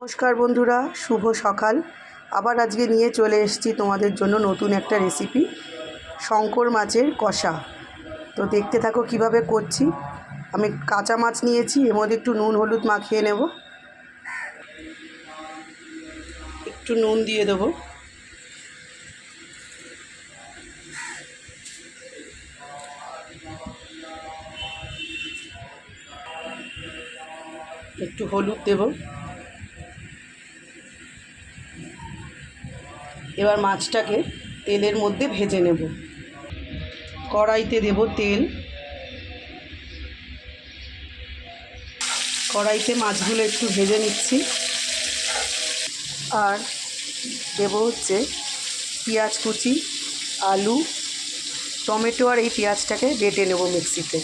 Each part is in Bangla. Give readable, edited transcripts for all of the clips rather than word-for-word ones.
নমস্কার বন্ধুরা, শুভ সকাল। আবার আজকে নিয়ে চলে এসেছি তোমাদের জন্য নতুন একটা রেসিপি, শঙ্কর মাছের কষা। তো দেখতে থাকো কিভাবে করছি। আমি কাঁচা মাছ নিয়েছি, এর মধ্যে একটু নুন হলুদ মাখিয়ে নেব। একটু নুন দিয়ে দেবো, একটু হলুদ দেব। এবার মাছটাকে তেলের মধ্যে ভেজে নেব। কড়াইতে দেব তেল, কড়াইতে মাছগুলো একটু ভেজে নিচ্ছি। আর দেব হচ্ছে পেঁয়াজ কুচি, আলু, টমেটো, আর এই পেঁয়াজটাকে বেটে নেব মিক্সিতে।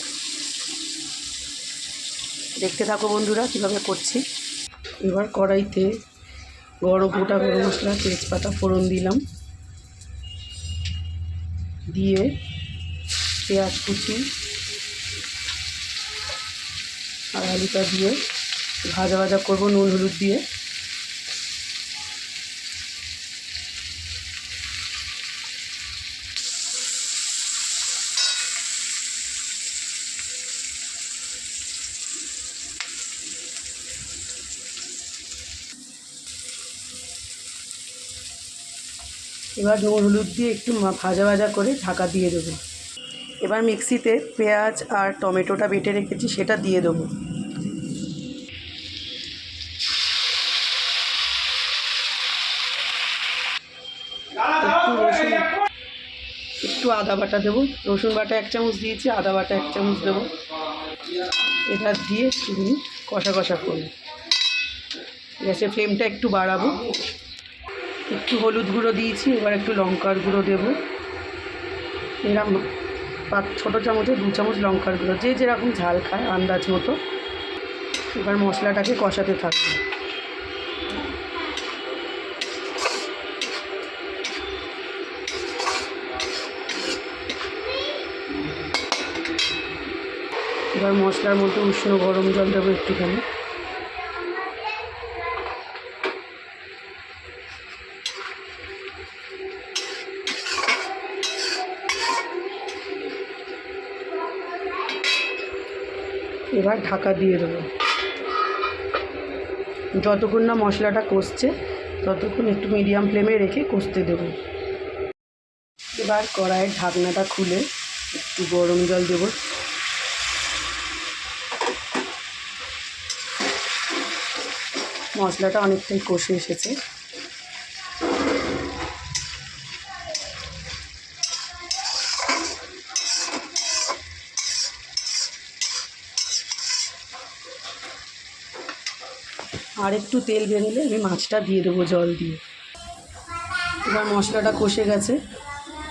দেখতে থাকো বন্ধুরা কীভাবে করছি। এবার কড়াইতে গোটা গরম মশলা, তেজপাতা ফোড়ন দিলাম, দিয়ে পেঁয়াজ কুচি আর আলুটা দিয়ে ভাজা ভাজা করবো নুন হলুদ দিয়ে। এবার নুন হলুদ দিয়ে একটু ভাজা ভাজা করে ঢাকা দিয়ে দেবো। এবার মিক্সিতে পেঁয়াজ আর টমেটোটা বেটে রেখেছি সেটা দিয়ে দেবো। একটু আদা বাটা দেবো, রসুন বাটা 1 চামচ দিয়েছি, আদা বাটা 1 চামচ দেবো। এটা দিয়ে একটু কষা কষা করবো। গ্যাসের ফ্লেমটা একটু বাড়াবো। একটু হলুদ গুঁড়ো দিয়েছি, এবার একটু লঙ্কার গুঁড়ো দেবো। এরকম ছোটো চামচে 2 চামচ লঙ্কার গুঁড়ো, যে যেরকম ঝাল খায় আন্দাজ মতো। এবার মশলাটাকে কষাতে থাকবো। এবার মশলার মধ্যে উষ্ণ গরম জল দেবো একটুখানি। এবার ঢাকা দিয়ে দেবো। যতক্ষণ না মশলাটা কষছে ততক্ষণ একটু মিডিয়াম ফ্লেমে রেখে কষতে দেবো। এবার কড়াইয়ের ঢাকনাটা খুলে একটু গরম জল দেবো। মশলাটা অনেকটাই কষে এসেছে। আর একটু তেল বেরোলে আমি মাছটা দিয়ে দেবো জল দিয়ে। এবার মশলাটা কষে গেছে,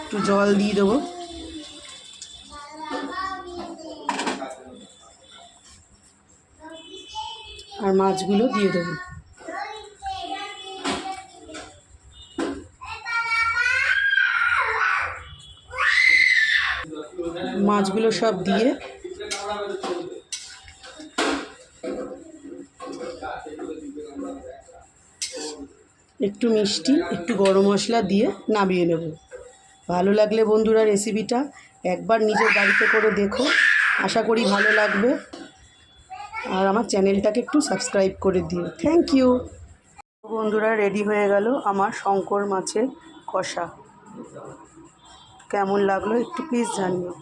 একটু জল দিয়ে দেবো। আর মাছগুলো দিয়ে দেবো। মাছগুলো সব দিয়ে একটু মিষ্টি, একটু গরম মশলা দিয়ে নামিয়ে নেব। ভালো লাগলে বন্ধুরা রেসিপিটা একবার নিজের বাড়িতে করে দেখো, আশা করি ভালো লাগবে। আর আমার চ্যানেলটাকে একটু সাবস্ক্রাইব করে দিও। থ্যাংক ইউ বন্ধুরা। রেডি হয়ে গেল আমার শঙ্কর মাছের কষা। কেমন লাগলো একটু প্লিজ জানিও।